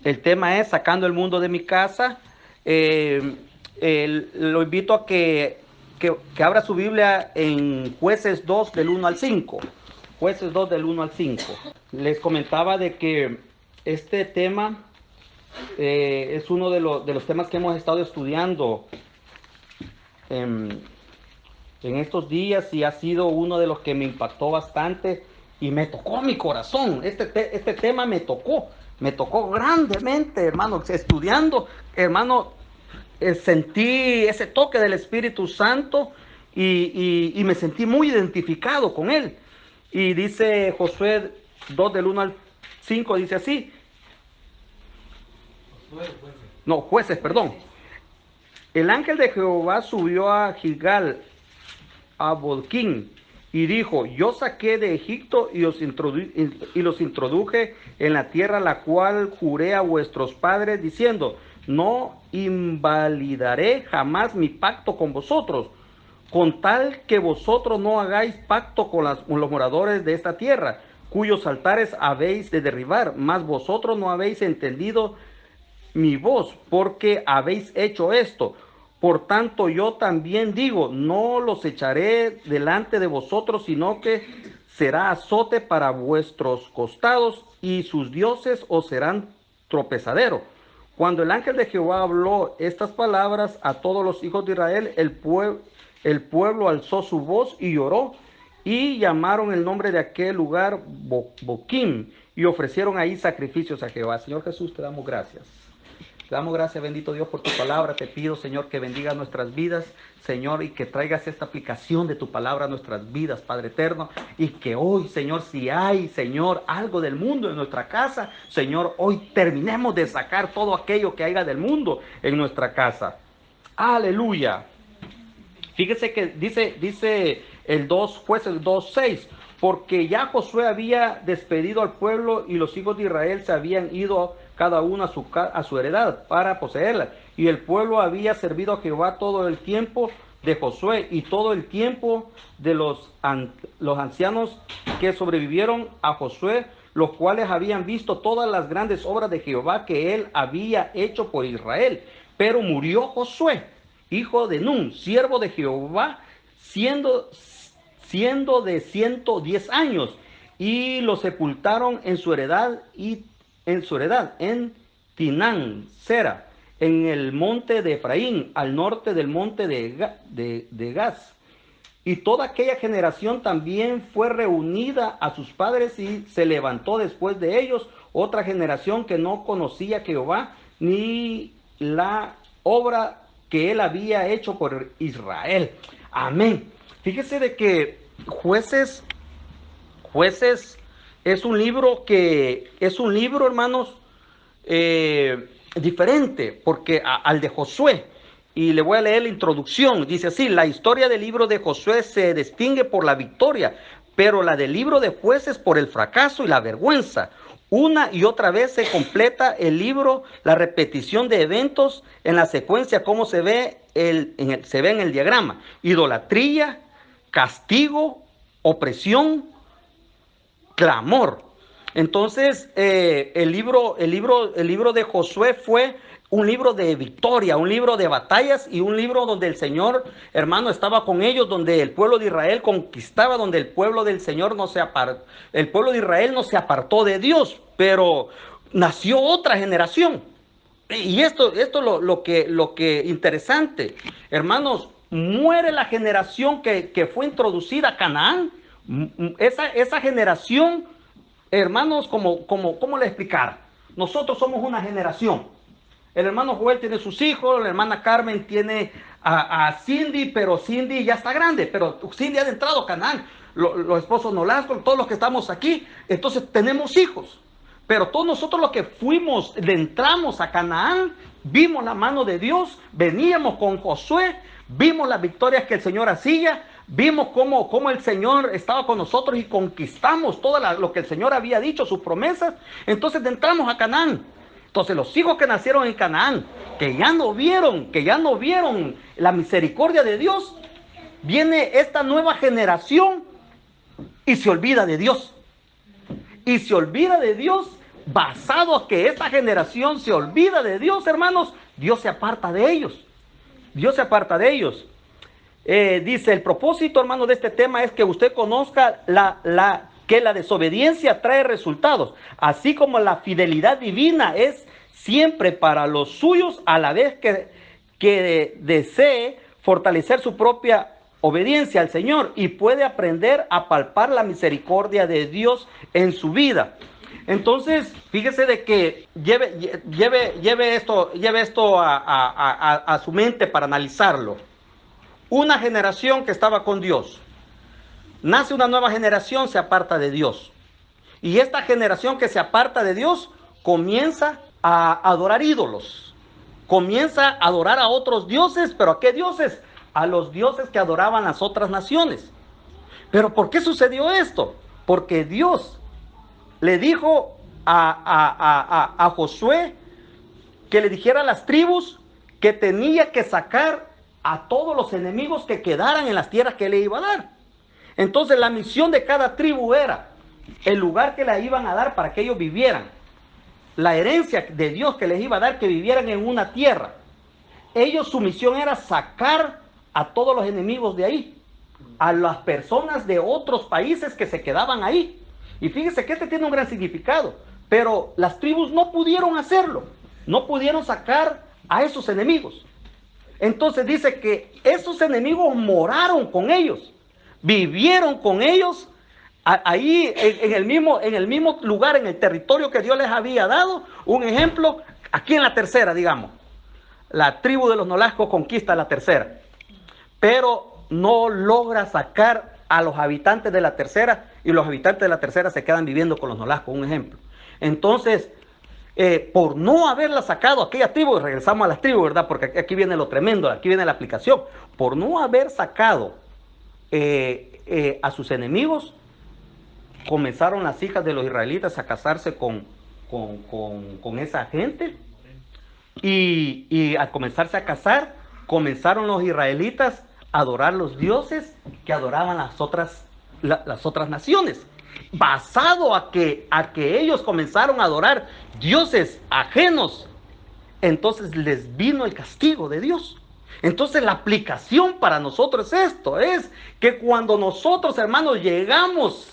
El tema es sacando el mundo de mi casa. Lo invito a que abra su Biblia en Jueces 2 del 1 al 5. Jueces 2 del 1 al 5. Les comentaba de que este tema es uno de los temas que hemos estado estudiando en estos días y ha sido uno de los que me impactó bastante y me tocó mi corazón. Este tema me tocó grandemente, hermano. Estudiando, hermano, sentí ese toque del Espíritu Santo y me sentí muy identificado con él. Y dice Josué 2 del 1 al 5, dice así. No, Jueces, perdón. El ángel de Jehová subió a Gilgal, a Boquín, y dijo: yo saqué de Egipto y los introduje en la tierra la cual juré a vuestros padres, diciendo: no invalidaré jamás mi pacto con vosotros, con tal que vosotros no hagáis pacto con los moradores de esta tierra, cuyos altares habéis de derribar, mas vosotros no habéis entendido mi voz, porque habéis hecho esto. Por tanto, yo también digo: no los echaré delante de vosotros, sino que será azote para vuestros costados, y sus dioses os serán tropezadero. Cuando el ángel de Jehová habló estas palabras a todos los hijos de Israel, el pueblo alzó su voz y lloró, y llamaron el nombre de aquel lugar Boquim, y ofrecieron ahí sacrificios a Jehová. Señor Jesús, te damos gracias. Te damos gracias, bendito Dios, por tu palabra. Te pido, Señor, que bendiga nuestras vidas, Señor, y que traigas esta aplicación de tu palabra a nuestras vidas, Padre eterno. Y que hoy, Señor, si hay, Señor, algo del mundo en nuestra casa, Señor, hoy terminemos de sacar todo aquello que haya del mundo en nuestra casa. Aleluya. Fíjese que dice el 2 Jueces 2:6, porque ya Josué había despedido al pueblo y los hijos de Israel se habían ido cada uno a su heredad para poseerla. Y el pueblo había servido a Jehová todo el tiempo de Josué y todo el tiempo de los ancianos que sobrevivieron a Josué, los cuales habían visto todas las grandes obras de Jehová que él había hecho por Israel. Pero murió Josué, hijo de Nun, siervo de Jehová, siendo de 110 años, y lo sepultaron en su heredad, en Tinán Sera, en el monte de Efraín, al norte del monte de Gaz. Y toda aquella generación también fue reunida a sus padres, y se levantó después de ellos otra generación que no conocía a Jehová, ni la obra que él había hecho por Israel. Amén. Fíjese de que Jueces es un libro hermanos, diferente porque al de Josué. Y le voy a leer la introducción. Dice así: la historia del libro de Josué se distingue por la victoria, pero la del libro de Jueces por el fracaso y la vergüenza. Una y otra vez se completa el libro, la repetición de eventos en la secuencia, como se ve en el diagrama: idolatría, castigo, opresión, clamor. Entonces, el libro de Josué fue un libro de victoria, un libro de batallas, y un libro donde el Señor, hermano, estaba con ellos, donde el pueblo de Israel conquistaba, donde el pueblo del Señor el pueblo de Israel no se apartó de Dios, pero nació otra generación. Y esto es lo que interesante, hermanos. Muere la generación que fue introducida a Canaán. Esa generación, hermanos, ¿cómo le explicar? Nosotros somos una generación. El hermano Joel tiene sus hijos, la hermana Carmen tiene a Cindy, pero Cindy ya está grande, pero Cindy ha entrado a Canaán. Los esposos Nolasco, todos los que estamos aquí, entonces tenemos hijos. Pero todos nosotros los que entramos a Canaán, vimos la mano de Dios, veníamos con Josué, vimos las victorias que el Señor hacía, vimos cómo el Señor estaba con nosotros y conquistamos todo lo que el Señor había dicho, sus promesas. Entonces entramos a Canaán. Entonces los hijos que nacieron en Canaán, que ya no vieron la misericordia de Dios, viene esta nueva generación y se olvida de Dios. Y se olvida de Dios basado a que esta generación se olvida de Dios, hermanos, Dios se aparta de ellos. Dios se aparta de ellos. Dice, el propósito, hermano, de este tema es que usted conozca que la desobediencia trae resultados, así como la fidelidad divina es siempre para los suyos, a la vez que desee fortalecer su propia obediencia al Señor y puede aprender a palpar la misericordia de Dios en su vida. Entonces, fíjese de que lleve esto a su mente para analizarlo. Una generación que estaba con Dios. Nace una nueva generación, se aparta de Dios. Y esta generación que se aparta de Dios comienza a adorar ídolos. Comienza a adorar a otros dioses. ¿Pero a qué dioses? A los dioses que adoraban las otras naciones. ¿Pero por qué sucedió esto? Porque Dios le dijo a Josué que le dijera a las tribus que tenía que sacar a todos los enemigos que quedaran en las tierras que le iba a dar. Entonces la misión de cada tribu era el lugar que le iban a dar para que ellos vivieran. La herencia de Dios que les iba a dar, que vivieran en una tierra. Ellos, su misión era sacar a todos los enemigos de ahí, a las personas de otros países que se quedaban ahí. Y fíjese que este tiene un gran significado, pero las tribus no pudieron hacerlo, no pudieron sacar a esos enemigos. Entonces dice que esos enemigos moraron con ellos, vivieron con ellos ahí en el mismo lugar, en el territorio que Dios les había dado. Un ejemplo, aquí en la tercera, digamos, la tribu de los Nolascos conquista la tercera, pero no logra sacar a los habitantes de la tercera, y los habitantes de la tercera se quedan viviendo con los Nolascos, un ejemplo. Entonces, por no haberla sacado aquella tribu, y regresamos a las tribus, ¿verdad? Porque aquí viene lo tremendo, aquí viene la aplicación. Por no haber sacado a sus enemigos, comenzaron las hijas de los israelitas a casarse con esa gente, y al comenzarse a casar, comenzaron los israelitas a adorar los dioses que adoraban las otras naciones. Basado a que ellos comenzaron a adorar dioses ajenos, entonces les vino el castigo de Dios. Entonces la aplicación para nosotros es esto, es que cuando nosotros, hermanos, llegamos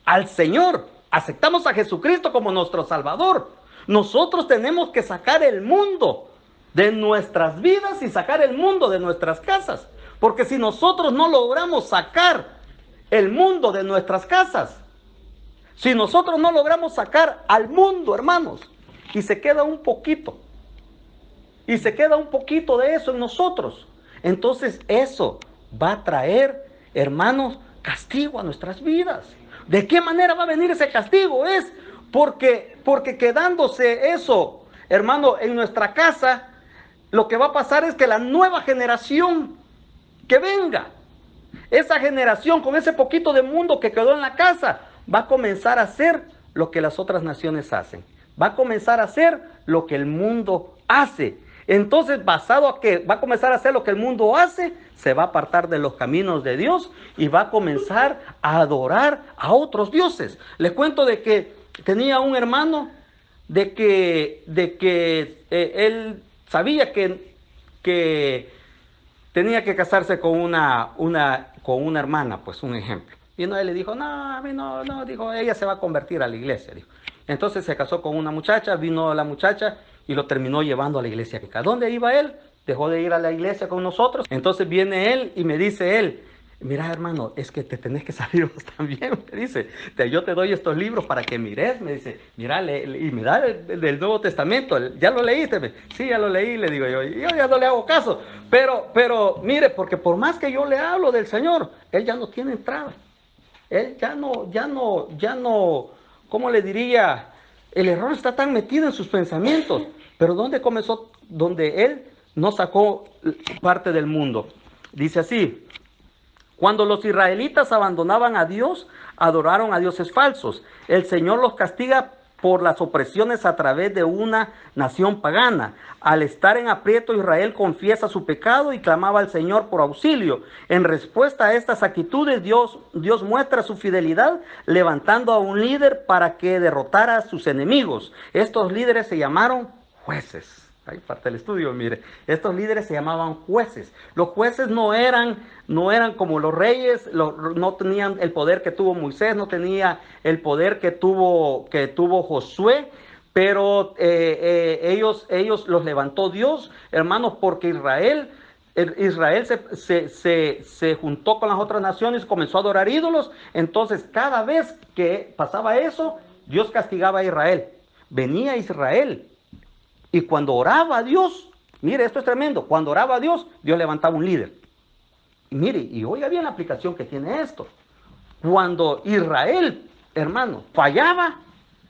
al Señor, aceptamos a Jesucristo como nuestro Salvador, nosotros tenemos que sacar el mundo de nuestras vidas y sacar el mundo de nuestras casas. Porque si nosotros no logramos sacar el mundo de nuestras casas, si nosotros no logramos sacar al mundo, hermanos, y se queda un poquito de eso en nosotros, entonces eso va a traer, hermanos, castigo a nuestras vidas. ¿De qué manera va a venir ese castigo? Es porque quedándose eso, hermano, en nuestra casa, lo que va a pasar es que la nueva generación que venga, esa generación con ese poquito de mundo que quedó en la casa, va a comenzar a hacer lo que las otras naciones hacen. Va a comenzar a hacer lo que el mundo hace. Entonces, basado a que va a comenzar a hacer lo que el mundo hace, se va a apartar de los caminos de Dios y va a comenzar a adorar a otros dioses. Les cuento de que tenía un hermano de que él sabía que tenía que casarse con una hermana, pues un ejemplo. Y él le dijo, no, a mí no, dijo, ella se va a convertir a la iglesia, dijo. Entonces se casó con una muchacha, vino la muchacha y lo terminó llevando a la iglesia. ¿A dónde iba él? Dejó de ir a la iglesia con nosotros. Entonces viene él y me dice él, mira, hermano, es que te tenés que salir vos también, me dice. Yo te doy estos libros para que mires, me dice. Mira, y me da del Nuevo Testamento. ¿Ya lo leíste? Sí, ya lo leí, le digo yo. Yo ya no le hago caso. Pero mire, porque por más que yo le hablo del Señor, él ya no tiene entrada. Él ya no, ¿cómo le diría? El error está tan metido en sus pensamientos. Pero ¿dónde comenzó? Donde él no sacó parte del mundo. Dice así: cuando los israelitas abandonaban a Dios, adoraron a dioses falsos. El Señor los castiga por las opresiones a través de una nación pagana. Al estar en aprieto, Israel confiesa su pecado y clamaba al Señor por auxilio. En respuesta a estas actitudes, Dios muestra su fidelidad levantando a un líder para que derrotara a sus enemigos. Estos líderes se llamaron jueces. Ahí parte del estudio, mire. Estos líderes se llamaban jueces. Los jueces no eran como los reyes, no tenían el poder que tuvo Moisés, no tenía el poder que tuvo Josué, pero ellos los levantó Dios, hermanos, porque Israel se juntó con las otras naciones, comenzó a adorar ídolos. Entonces, cada vez que pasaba eso, Dios castigaba a Israel. Venía Israel. Y cuando oraba a Dios, mire, esto es tremendo, cuando oraba a Dios, Dios levantaba un líder. Y mire, y oiga bien la aplicación que tiene esto. Cuando Israel, hermano, fallaba,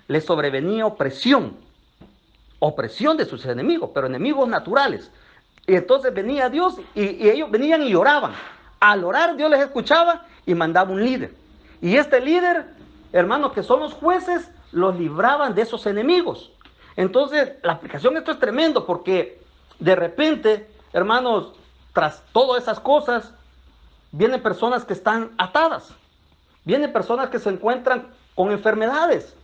le sobrevenía opresión de sus enemigos, pero enemigos naturales. Y entonces venía Dios y ellos venían y oraban. Al orar, Dios les escuchaba y mandaba un líder. Y este líder, hermanos, que son los jueces, los libraban de esos enemigos. Entonces, la aplicación de esto es tremendo porque de repente, hermanos, tras todas esas cosas, vienen personas que están atadas. Vienen personas que se encuentran con enfermedades.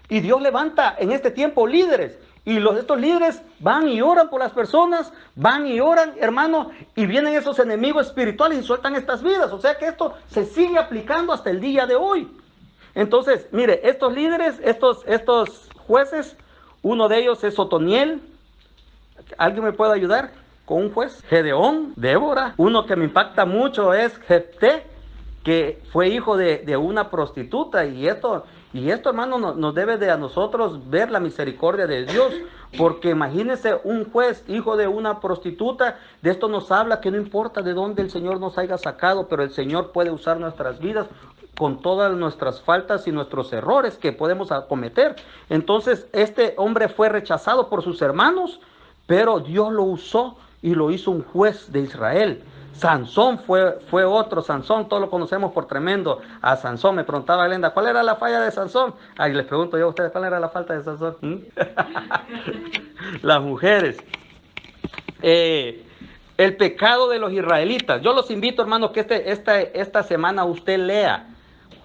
Y Dios levanta en este tiempo líderes. Y estos líderes van y oran por las personas, van y oran, hermanos, y vienen esos enemigos espirituales y sueltan estas vidas. O sea que esto se sigue aplicando hasta el día de hoy. Entonces, mire, estos líderes, estos jueces, uno de ellos es Otoniel. ¿Alguien me puede ayudar con un juez? Gedeón, Débora. Uno que me impacta mucho es Jefté, que fue hijo de una prostituta. Y esto, hermano, nos debe de a nosotros ver la misericordia de Dios. Porque imagínense un juez, hijo de una prostituta. De esto nos habla que no importa de dónde el Señor nos haya sacado, pero el Señor puede usar nuestras vidas con todas nuestras faltas y nuestros errores que podemos cometer. Entonces, este hombre fue rechazado por sus hermanos, pero Dios lo usó y lo hizo un juez de Israel. Sansón fue otro. Sansón, todos lo conocemos por tremendo. A Sansón, me preguntaba Glenda, ¿cuál era la falla de Sansón? Ahí les pregunto yo a ustedes, ¿cuál era la falta de Sansón? Las mujeres. El pecado de los israelitas. Yo los invito, hermanos, que esta semana usted lea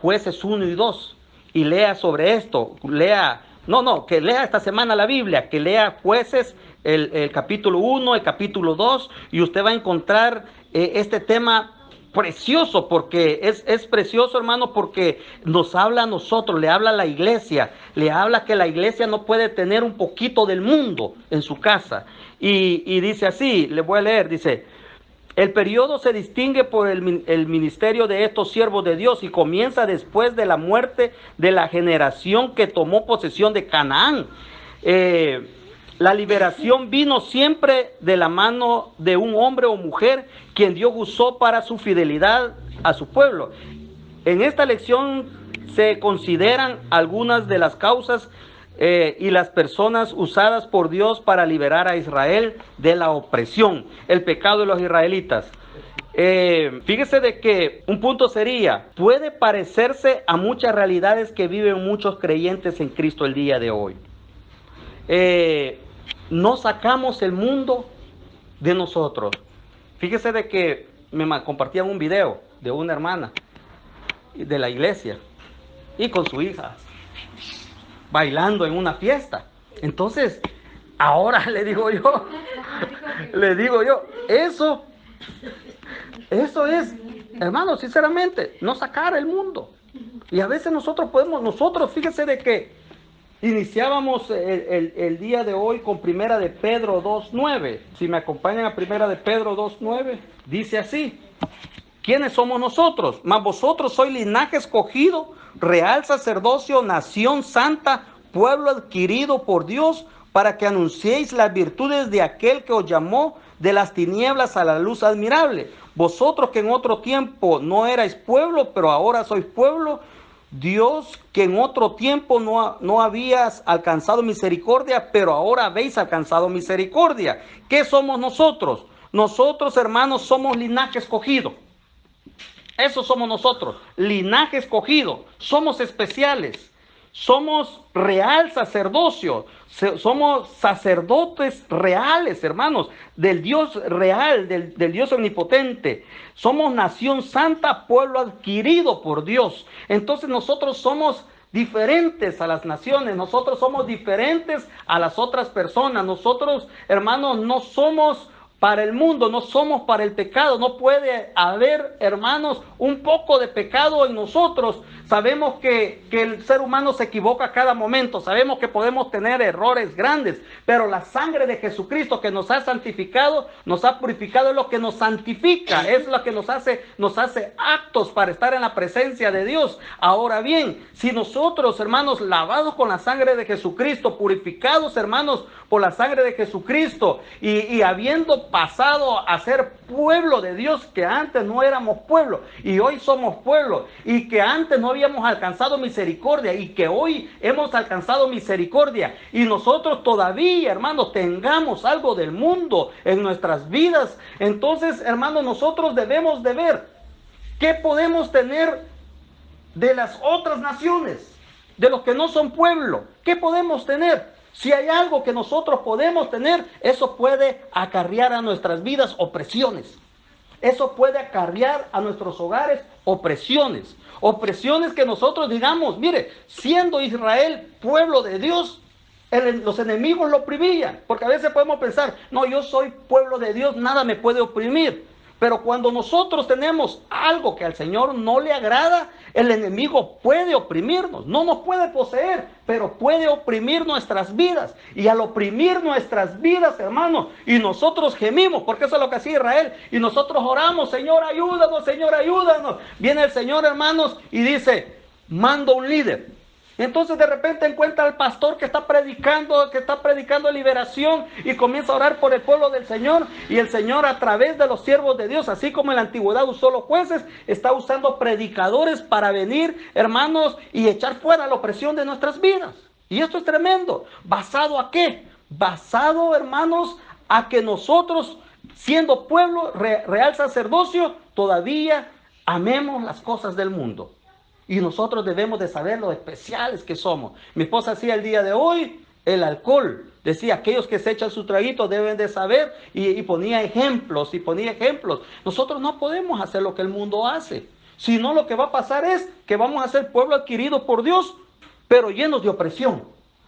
Jueces 1 y 2 y lea sobre esto. Que lea esta semana la Biblia, que lea Jueces, el capítulo 1, el capítulo 2, y usted va a encontrar este tema precioso, porque es precioso, hermano, porque nos habla a nosotros, le habla a la iglesia, le habla que la iglesia no puede tener un poquito del mundo en su casa. Y dice así, le voy a leer, dice: el periodo se distingue por el ministerio de estos siervos de Dios y comienza después de la muerte de la generación que tomó posesión de Canaán. La liberación vino siempre de la mano de un hombre o mujer quien Dios usó para su fidelidad a su pueblo. En esta lección se consideran algunas de las causas y las personas usadas por Dios para liberar a Israel de la opresión, el pecado de los israelitas. Fíjese de que un punto sería, puede parecerse a muchas realidades que viven muchos creyentes en Cristo el día de hoy. No sacamos el mundo de nosotros. Fíjese de que me compartían un video de una hermana de la iglesia y con su hija bailando en una fiesta. Entonces, ahora le digo yo, eso es, hermano, sinceramente, no sacar el mundo. Y a veces nosotros, fíjese de que iniciábamos el día de hoy con Primera de Pedro 2:9. Si me acompañan a Primera de Pedro 2:9, dice así: ¿quiénes somos nosotros? Mas vosotros sois linaje escogido, real sacerdocio, nación santa, pueblo adquirido por Dios, para que anunciéis las virtudes de aquel que os llamó de las tinieblas a la luz admirable. Vosotros que en otro tiempo no erais pueblo, pero ahora sois pueblo. Dios que en otro tiempo no habías alcanzado misericordia, pero ahora habéis alcanzado misericordia. ¿Qué somos nosotros? Nosotros, hermanos, somos linaje escogido. Eso somos nosotros, linaje escogido. Somos especiales. somos real sacerdocio, somos sacerdotes reales, hermanos, del Dios real, del Dios omnipotente. Somos nación santa, pueblo adquirido por Dios. Entonces nosotros somos diferentes a las naciones, nosotros somos diferentes a las otras personas. Nosotros, hermanos, no somos para el mundo, no somos para el pecado. No puede haber, hermanos, un poco de pecado en nosotros. Sabemos que el ser humano se equivoca a cada momento, sabemos que podemos tener errores grandes, pero la sangre de Jesucristo que nos ha santificado, nos ha purificado, es lo que nos santifica, es lo que nos hace aptos para estar en la presencia de Dios. Ahora bien, si nosotros, hermanos, lavados con la sangre de Jesucristo, purificados, hermanos, por la sangre de Jesucristo, y habiendo pasado a ser pueblo de Dios, que antes no éramos pueblo y hoy somos pueblo, y que antes no habíamos alcanzado misericordia y que hoy hemos alcanzado misericordia, y nosotros todavía, hermanos, tengamos algo del mundo en nuestras vidas, entonces, hermanos, nosotros debemos de ver qué podemos tener de las otras naciones, de los que no son pueblo. ¿Qué podemos tener? Si hay algo que nosotros podemos tener, eso puede acarrear a nuestras vidas opresiones. Eso puede acarrear a nuestros hogares opresiones. Opresiones que nosotros digamos, mire, siendo Israel pueblo de Dios, los enemigos lo oprimían. Porque a veces podemos pensar, no, yo soy pueblo de Dios, nada me puede oprimir. Pero cuando nosotros tenemos algo que al Señor no le agrada, el enemigo puede oprimirnos. No nos puede poseer, pero puede oprimir nuestras vidas. Y al oprimir nuestras vidas, hermanos, y nosotros gemimos, porque eso es lo que hacía Israel, y nosotros oramos, Señor, ayúdanos, Señor, ayúdanos. Viene el Señor, hermanos, y dice, mando un líder. Entonces de repente encuentra al pastor que está predicando liberación, y comienza a orar por el pueblo del Señor, y el Señor a través de los siervos de Dios, así como en la antigüedad usó los jueces, está usando predicadores para venir, hermanos, y echar fuera la opresión de nuestras vidas. Y esto es tremendo. ¿Basado a qué? Basado, hermanos, a que nosotros, siendo pueblo, real sacerdocio, todavía amemos las cosas del mundo. Y nosotros debemos de saber lo especiales que somos. Mi esposa decía el día de hoy, el alcohol. Decía, aquellos que se echan su traguito deben de saber, y ponía ejemplos, Nosotros no podemos hacer lo que el mundo hace. Sino lo que va a pasar es que vamos a ser pueblo adquirido por Dios, pero llenos de opresión.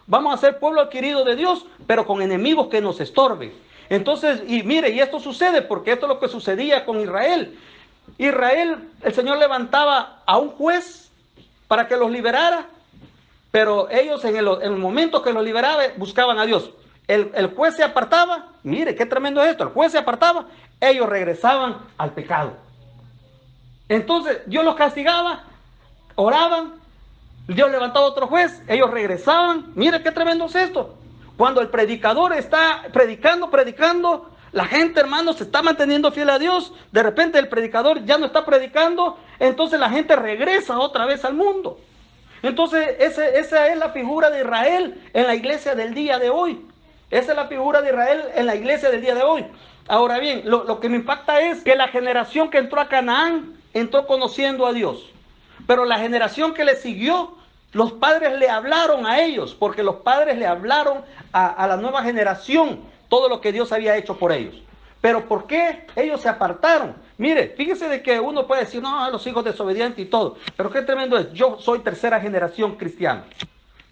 Vamos a ser pueblo adquirido de Dios, pero con enemigos que nos estorben. Entonces, y mire, y esto sucede porque esto es lo que sucedía con Israel. Israel, el Señor levantaba a un juez para que los liberara, pero ellos en el momento que los liberaba buscaban a Dios. El juez se apartaba, mire qué tremendo es esto, el juez se apartaba, ellos regresaban al pecado. Entonces Dios los castigaba, oraban, Dios levantaba otro juez, ellos regresaban. Mire qué tremendo es esto. Cuando el predicador está predicando, la gente, hermanos, se está manteniendo fiel a Dios. De repente el predicador ya no está predicando, entonces la gente regresa otra vez al mundo. Entonces esa es la figura de Israel en la iglesia del día de hoy. Esa es la figura de Israel en la iglesia del día de hoy. Ahora bien, lo que me impacta es que la generación que entró a Canaán entró conociendo a Dios. Pero la generación que le siguió, los padres le hablaron a ellos, porque los padres le hablaron a la nueva generación todo lo que Dios había hecho por ellos. Pero ¿por qué ellos se apartaron? Mire, fíjese de que uno puede decir, no, los hijos desobedientes y todo. Pero qué tremendo es. Yo soy tercera generación cristiana.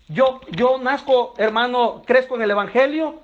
Yo nazco, hermano, crezco en el Evangelio,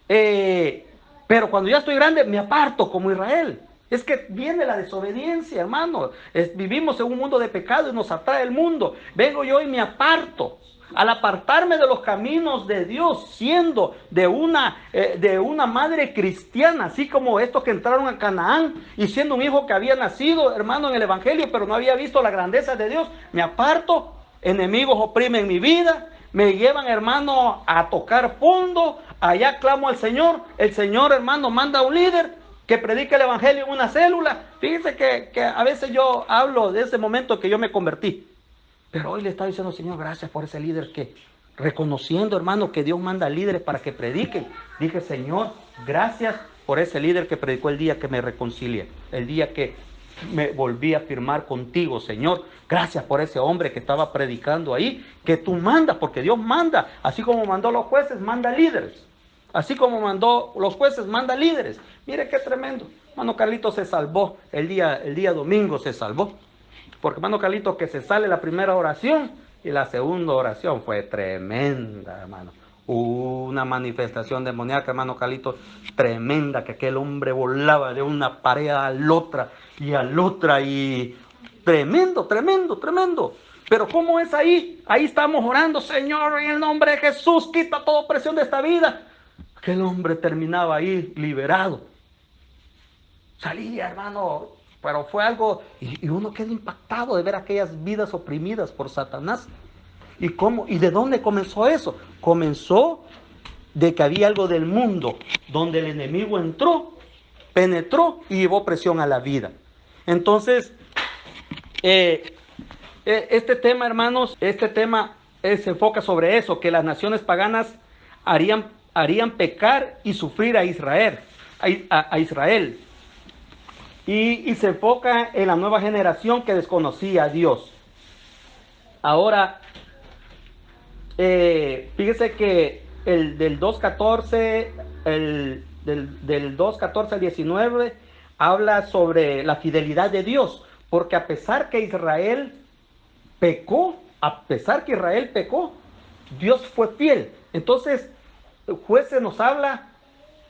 pero cuando ya estoy grande me aparto como Israel. Es que viene la desobediencia, hermano. Vivimos en un mundo de pecado y nos atrae el mundo. Vengo yo y me aparto. Al apartarme de los caminos de Dios, siendo de una madre cristiana, así como estos que entraron a Canaán, y siendo un hijo que había nacido, hermano, en el Evangelio, pero no había visto la grandeza de Dios, me aparto, enemigos oprimen mi vida, me llevan, hermano, a tocar fondo, allá clamo al Señor, el Señor, hermano, manda a un líder que predique el Evangelio en una célula. Fíjense que a veces yo hablo de ese momento que yo me convertí. Pero hoy le está diciendo, Señor, gracias por ese líder que, reconociendo, hermano, que Dios manda líderes para que prediquen. Dije, Señor, gracias por ese líder que predicó el día que me reconcilié, el día que me volví a firmar contigo, Señor. Gracias por ese hombre que estaba predicando ahí, que tú mandas, porque Dios manda, así como mandó a los jueces, manda líderes. Así como mandó los jueces, manda líderes. Mire qué tremendo. Hermano Carlito se salvó, el día domingo se salvó. Porque hermano Carlito que se sale la primera oración y la segunda oración fue tremenda, hermano. Una manifestación demoníaca, hermano Carlito, tremenda, que aquel hombre volaba de una pared a la otra y a la otra y tremendo, tremendo, tremendo. Pero ¿cómo es ahí? Ahí estamos orando, Señor, en el nombre de Jesús, quita toda opresión de esta vida. Aquel hombre terminaba ahí liberado. Salía, hermano, pero fue algo, y uno queda impactado de ver aquellas vidas oprimidas por Satanás. ¿Y cómo? ¿Y de dónde comenzó eso? Comenzó de que había algo del mundo, donde el enemigo entró, penetró y llevó presión a la vida. Entonces, este tema, hermanos, este tema se enfoca sobre eso, que las naciones paganas harían pecar y sufrir a Israel. A Israel. Y se enfoca en la nueva generación que desconocía a Dios. Ahora, fíjese que el del 2.14, del 2.14 al 19, habla sobre la fidelidad de Dios. Porque a pesar que Israel pecó, Dios fue fiel. Entonces, Jueces nos habla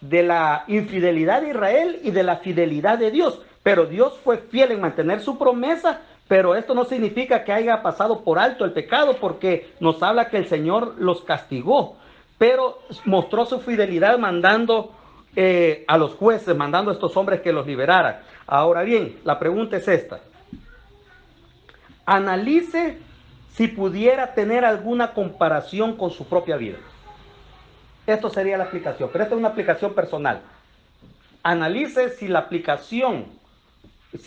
de la infidelidad de Israel y de la fidelidad de Dios. Pero Dios fue fiel en mantener su promesa, pero esto no significa que haya pasado por alto el pecado, porque nos habla que el Señor los castigó, pero mostró su fidelidad mandando a los jueces, mandando a estos hombres que los liberaran. Ahora bien, la pregunta es esta. Analice si pudiera tener alguna comparación con su propia vida. Esto sería la aplicación, pero esta es una aplicación personal. Analice si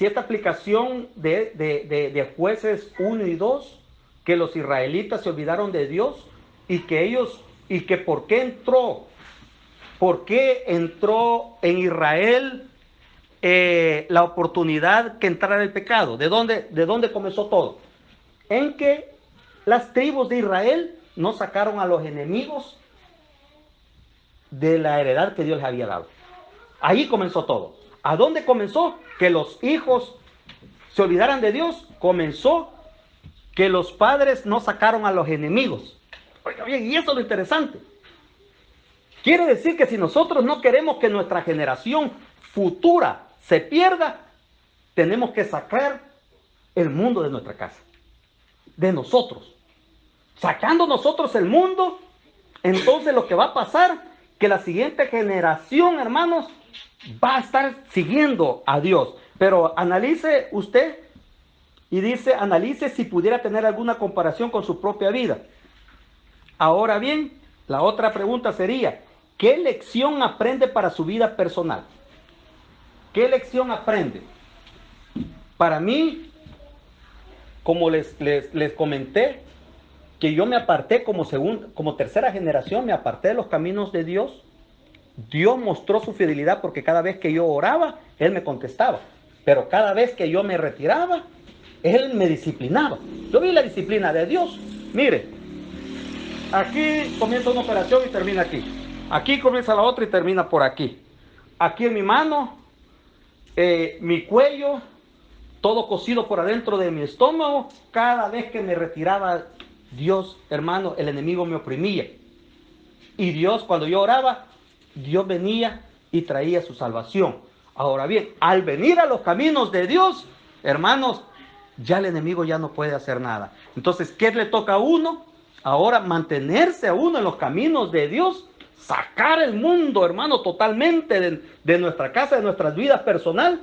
esta aplicación de Jueces 1 y 2, que los israelitas se olvidaron de Dios y que por qué entró en Israel la oportunidad que entrara el pecado. ¿De dónde comenzó todo? En que las tribus de Israel no sacaron a los enemigos de la heredad que Dios les había dado. Ahí comenzó todo. ¿A dónde comenzó? Que los hijos se olvidaran de Dios. Comenzó que los padres no sacaron a los enemigos. Oiga bien, y eso es lo interesante. Quiere decir que si nosotros no queremos que nuestra generación futura se pierda, tenemos que sacar el mundo de nuestra casa, de nosotros. Sacando nosotros el mundo, entonces lo que va a pasar, que la siguiente generación, hermanos, va a estar siguiendo a Dios. Pero analice usted y dice, analice si pudiera tener alguna comparación con su propia vida. Ahora bien, la otra pregunta sería, ¿qué lección aprende para su vida personal? ¿Qué lección aprende? Para mí, como les comenté, que yo me aparté como tercera generación, me aparté de los caminos de Dios. Dios mostró su fidelidad porque cada vez que yo oraba, Él me contestaba. Pero cada vez que yo me retiraba, Él me disciplinaba. Yo vi la disciplina de Dios. Mire, aquí comienza una operación y termina aquí. Aquí comienza la otra y termina por aquí. Aquí en mi mano, mi cuello, todo cosido por adentro de mi estómago. Cada vez que me retiraba, Dios, hermano, el enemigo me oprimía. Y Dios, cuando yo oraba, Dios venía y traía su salvación. Ahora bien, al venir a los caminos de Dios, hermanos, ya el enemigo ya no puede hacer nada. Entonces, ¿qué le toca a uno? Ahora mantenerse a uno en los caminos de Dios, sacar el mundo, hermano, totalmente de nuestra casa, de nuestras vidas personal,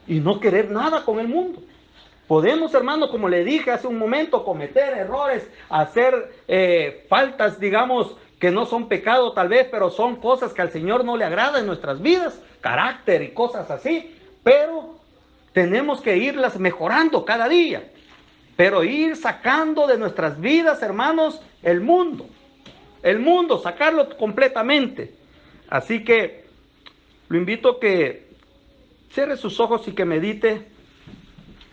y no querer nada con el mundo. Podemos, hermano, como le dije hace un momento, cometer errores, hacer faltas, digamos, que no son pecado tal vez, pero son cosas que al Señor no le agrada en nuestras vidas, carácter y cosas así, pero tenemos que irlas mejorando cada día, pero ir sacando de nuestras vidas, hermanos, el mundo, sacarlo completamente. Así que lo invito a que cierre sus ojos y que medite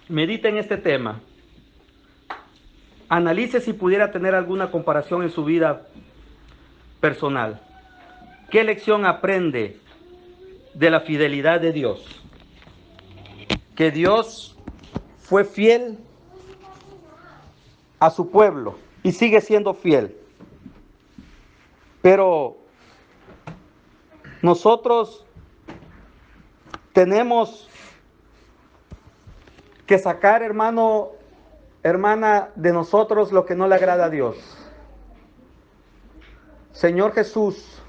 medite en este tema. Analice si pudiera tener alguna comparación en su vida personal. ¿Qué lección aprende de la fidelidad de Dios? Que Dios fue fiel a su pueblo y sigue siendo fiel. Pero nosotros tenemos que sacar, hermano, hermana, de nosotros lo que no le agrada a Dios. Señor Jesús,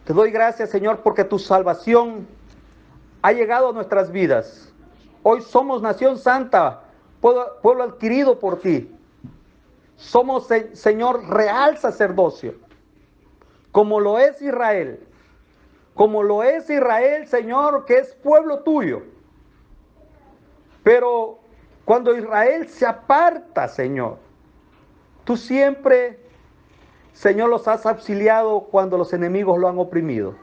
te doy gracias, Señor, porque tu salvación ha llegado a nuestras vidas. Hoy somos nación santa, pueblo adquirido por ti. Somos, Señor, real sacerdocio, como lo es Israel. Como lo es Israel, Señor, que es pueblo tuyo. Pero cuando Israel se aparta, Señor, tú siempre, Señor, los has auxiliado cuando los enemigos lo han oprimido.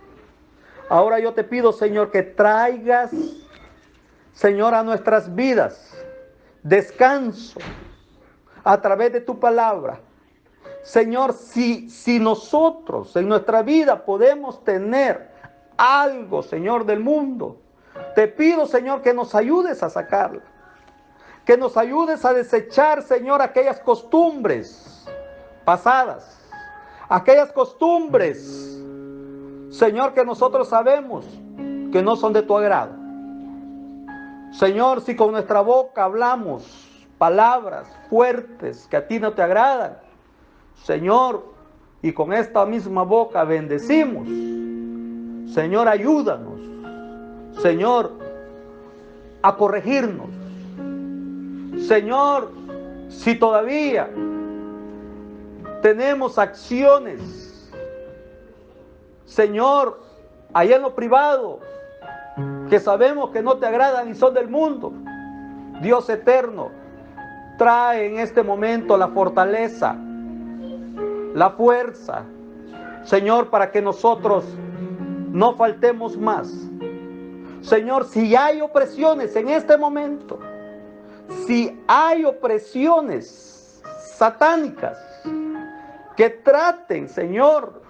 Ahora yo te pido, Señor, que traigas, Señor, a nuestras vidas descanso a través de tu palabra. Señor, si nosotros en nuestra vida podemos tener algo, Señor, del mundo, te pido, Señor, que nos ayudes a sacarla. Que nos ayudes a desechar, Señor, aquellas costumbres pasadas. Aquellas costumbres, Señor, que nosotros sabemos que no son de tu agrado. Señor, si con nuestra boca hablamos palabras fuertes que a ti no te agradan, Señor, y con esta misma boca bendecimos, Señor, ayúdanos, Señor, a corregirnos. Señor, si todavía tenemos acciones, Señor, allá en lo privado, que sabemos que no te agradan y son del mundo, Dios eterno, trae en este momento la fortaleza, la fuerza, Señor, para que nosotros no faltemos más. Señor, si hay opresiones en este momento, si hay opresiones satánicas que traten, Señor,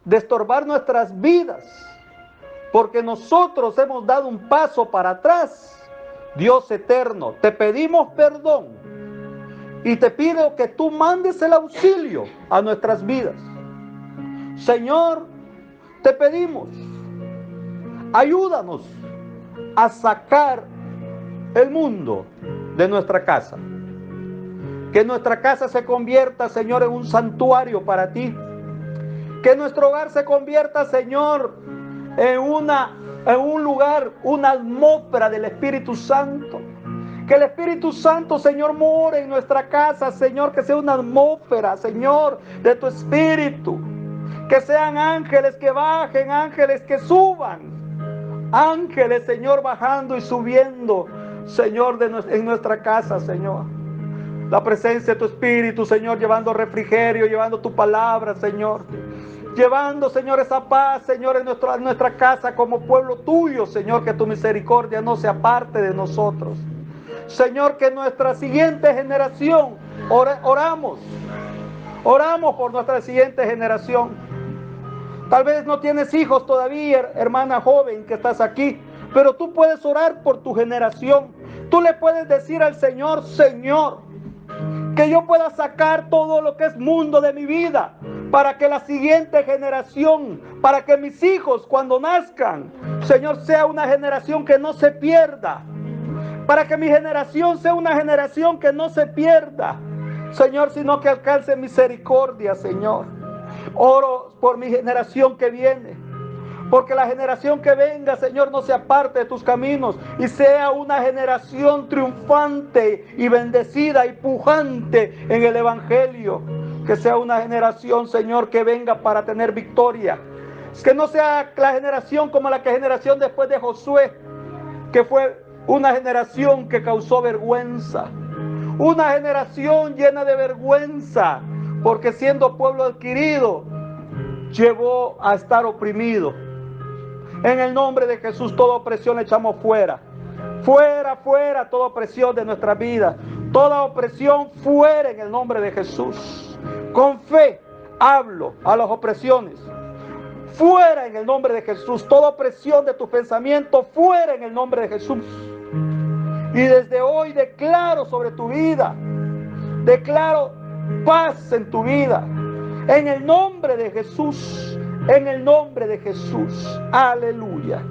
de estorbar nuestras vidas, porque nosotros hemos dado un paso para atrás, Dios eterno, te pedimos perdón y te pido que tú mandes el auxilio a nuestras vidas. Señor, te pedimos, ayúdanos a sacar el mundo de nuestra casa. Que nuestra casa se convierta, Señor, en un santuario para ti. Que nuestro hogar se convierta, Señor, en un lugar, una atmósfera del Espíritu Santo. Que el Espíritu Santo, Señor, more en nuestra casa, Señor, que sea una atmósfera, Señor, de tu Espíritu. Que sean ángeles que bajen, ángeles que suban. Ángeles, Señor, bajando y subiendo, Señor, en nuestra casa, Señor. La presencia de tu Espíritu, Señor, llevando refrigerio, llevando tu palabra, Señor. Llevando, Señor, esa paz, Señor, en nuestra casa como pueblo tuyo, Señor, que tu misericordia no se aparte de nosotros. Señor, que nuestra siguiente generación, oramos por nuestra siguiente generación. Tal vez no tienes hijos todavía, hermana joven que estás aquí, pero tú puedes orar por tu generación. Tú le puedes decir al Señor, Señor, que yo pueda sacar todo lo que es mundo de mi vida, para que la siguiente generación, para que mis hijos cuando nazcan, Señor, sea una generación que no se pierda. Para que mi generación sea una generación que no se pierda, Señor, sino que alcance misericordia, Señor. Oro por mi generación que viene, porque la generación que venga, Señor, no se aparte de tus caminos y sea una generación triunfante y bendecida y pujante en el Evangelio. Que sea una generación, Señor, que venga para tener victoria. Que no sea la generación como la generación después de Josué, que fue una generación que causó vergüenza. Una generación llena de vergüenza, porque siendo pueblo adquirido, llevó a estar oprimido. En el nombre de Jesús, toda opresión la echamos fuera. Fuera, fuera toda opresión de nuestra vida. Toda opresión fuera en el nombre de Jesús. Con fe hablo a las opresiones. Fuera en el nombre de Jesús. Toda opresión de tus pensamientos fuera en el nombre de Jesús. Y desde hoy declaro sobre tu vida. Declaro paz en tu vida. En el nombre de Jesús. En el nombre de Jesús. Aleluya.